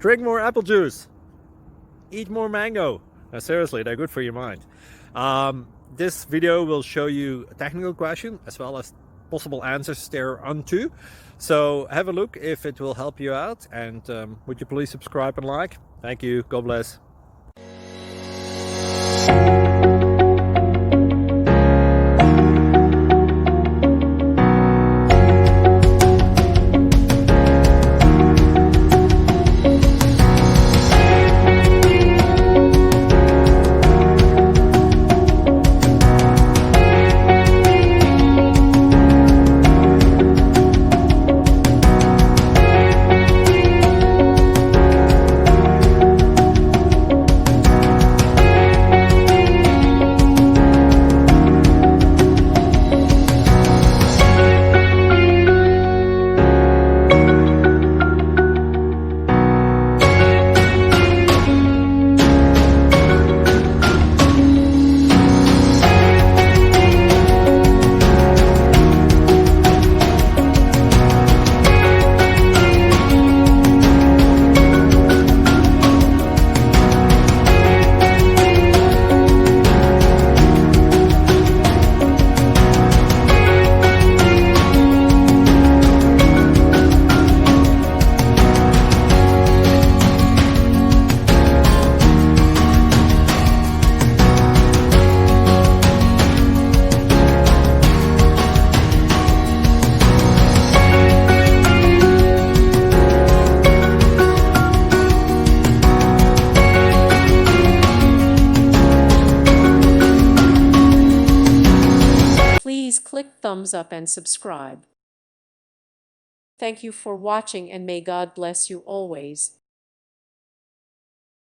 Drink more apple juice. Eat more mango. Seriously, they're good for your mind. This video will show you a technical question as well as possible answers thereunto. So have a look if it will help you out, and would you please subscribe and like? Thank you. God bless. Please click thumbs up and subscribe. Thank you for watching, and may God bless you always.